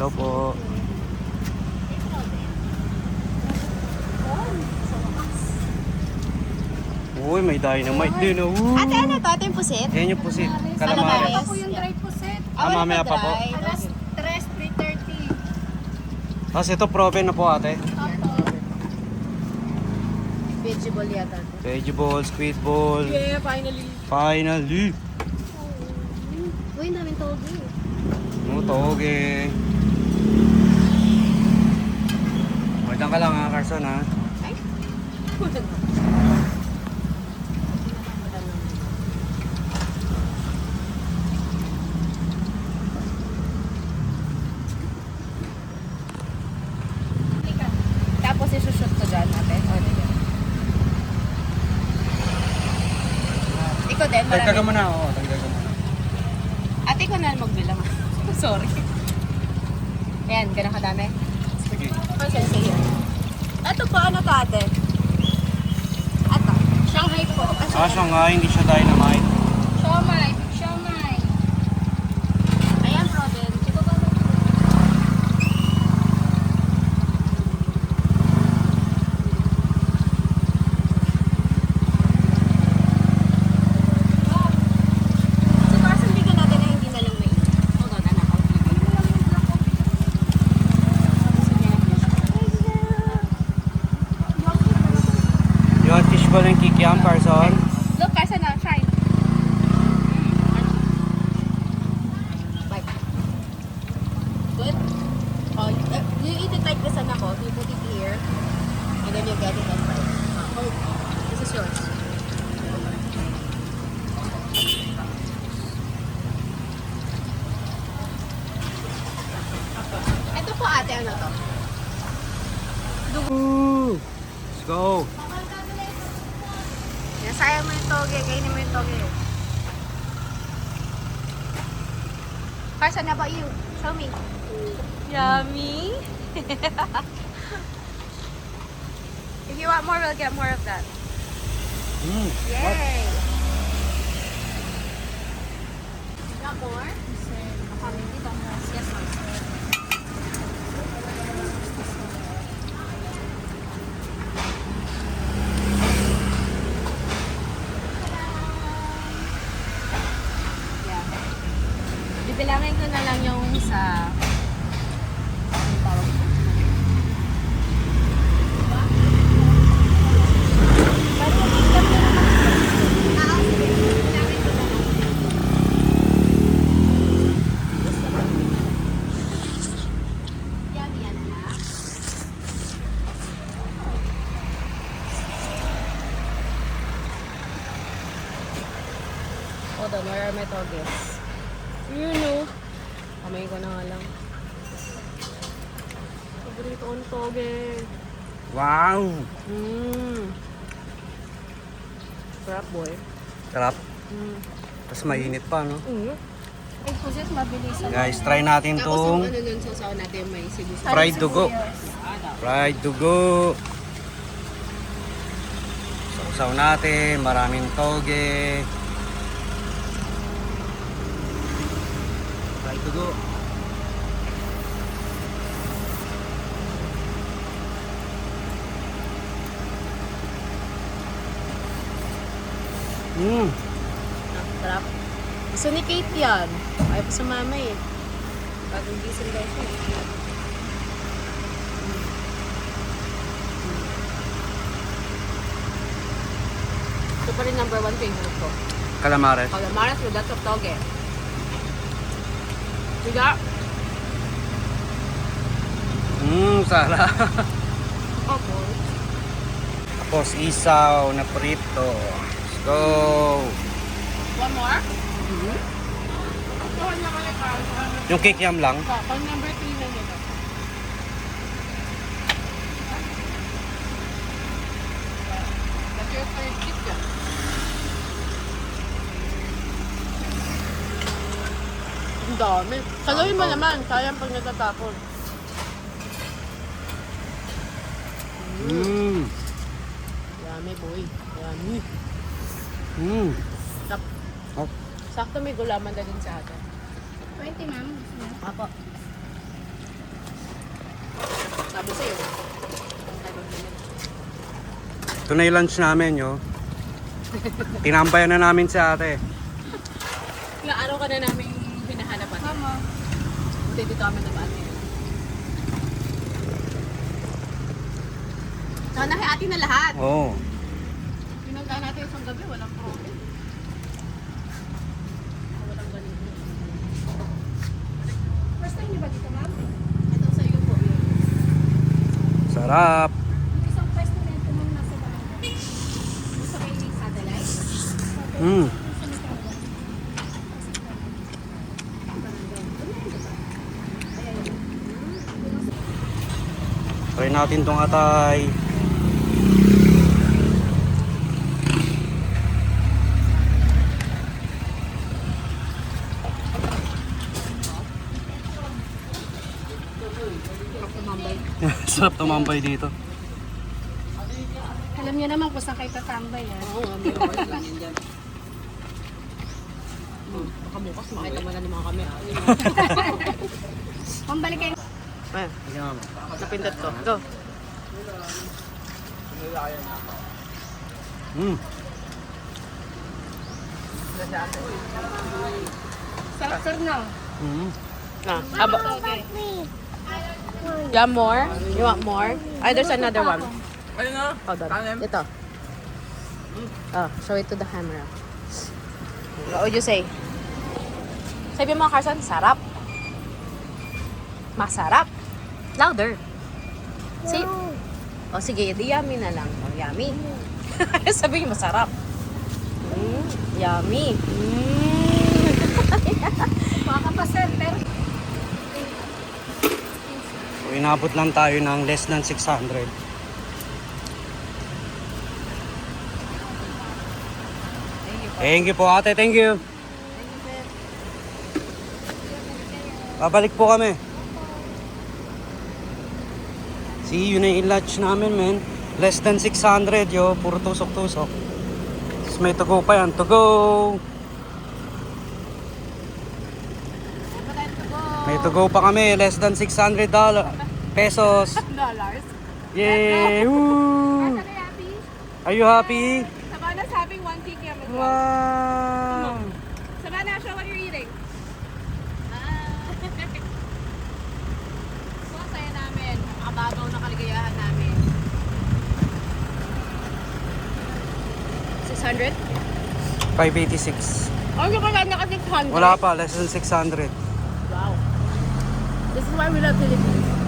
Hello po. Uy, may dynamite din. Ate, ano to? Ate yung pusit? Yan yung pusit. Calamares. Calamares. Ako yung dry puset. Mamaya pa po. Alas 3:30. Tapos ito, proven na po ate. Vegetable yata. Vegetable, squid ball. Yeah, finally. Finally. Uy, namin togi. Toge. Wait lang ka lang ha, Carson ha. Ay. Tapos isushoot ko dyan natin. O, dyan. Ikaw din, marami. Tagdagan mo na, oo. Tagdagan mo na. Ate ko na magbilang. Sorry. Ayan, ganun kadami. Sige. Okay, sige. Ito po, ano to ate? Ito. Shanghai po. Siya nga, hindi siya dynamite. Siomay. Siomay. Ayan, Robin. Ito ba? So, para sa bigyan natin na hindi na lang may. Hold on, anak. Yung fishball ng kikiam, Carson. Look, kasi na, try. Bite. Good? Oh, you eat it like this, anak ko. You put it here, and then you get it and bite. Hold. This is yours. Ito po ate, ano to? Ooh. Let's go. Yan, sayang mo yung toge. Kainin mo yung toge. Carson, how about you? Show me. Yummy. If you want more, we'll get more of that. Yay! You got more? Yes, ma'am. Yeah. Bibilangin ko na lang yung sa... Anong tawag ko? Hold on, where are my toges? You know. Kamay ko na nga lang. Paborito ko ng toge. Wow. Sarap, boy. Sarap. Tapos mainit pa, no? Ay, puset mabilis. Guys, try natin Tapos tong yung ano nun, sasaw natin may sibuyas. fried dugo. Fried dugo. Sausaw natin, maraming toge. Fried dugo. Sarap. Gusto ni Kate yan. Ayaw pa sa mama eh. Bagong gising daw siya eh. Ito pa rin number 1 favorite ko. Calamares. Calamares with lots of toge. Siga. Sarap. Opo. Tapos isaw na prito. Let's go. One more? Yung kikiam lang. Pag number 3 na nila. That's your third tip yan. Ang dami. Saluhin mo naman. Sayang pag natatapon. Yummy boy. Yummy. Sakto may gulaman na din sa atin. 20, ma'am. Apo. sabi sa'yo. Ito na yung lunch namin, yo. Tinambayan na namin si ate. Ilang araw ka na namin hinahanapan. Mama. Hindi dito kami nabati. So, nakihati na lahat. Oo. Pinuntahan natin isang gabi, walang problem. Walang ganito. First time niyo ba dito, ma'am? Ito sa iyo po. Sarap. Isang pwesto na ito nung nasa barangay. Sa may satellite. Mm. Try natin tong atay. Tumambay. Sarap tumambay dito. Alam niyo naman kung saan kayo tatambay, ah. Oo, meron lang yan dyan. Baka bukas makita mo na ng mga kami. Pambalik kayo. Ayan, napindot ko. Go. Mm. Sarap na. Mm. Okay. You want more? You want more? There's another one. Hold on. Ito. Oh, show it to the camera. What would you say? Sabi mo, Carson, sarap. Masarap. Louder. Say, oh, sige, di yummy na lang. Oh, yummy. Sabi mo, masarap. Yummy. Makakapasel, pero So, inabot lang tayo ng less than 600. Thank you po ate, thank you. Babalik po kami. See, yun na yung lunch namin, men. Less than 600, yo. Puro tusok-tusok. Tapos may to go pa yan. To go! May to go pa kami. Less than $600 pesos. dollars. Yay! Woo! Are you happy? Are you happy? Savannah's having 1 PKM as well. Wow! Savannah, show what you're eating. So, ang saya namin. Makababaw na kaligayahan namin. 600? 586. Oh, hindi ko lang naka 600. Wala pa, less than 600. Wow. This is why we love Philippines.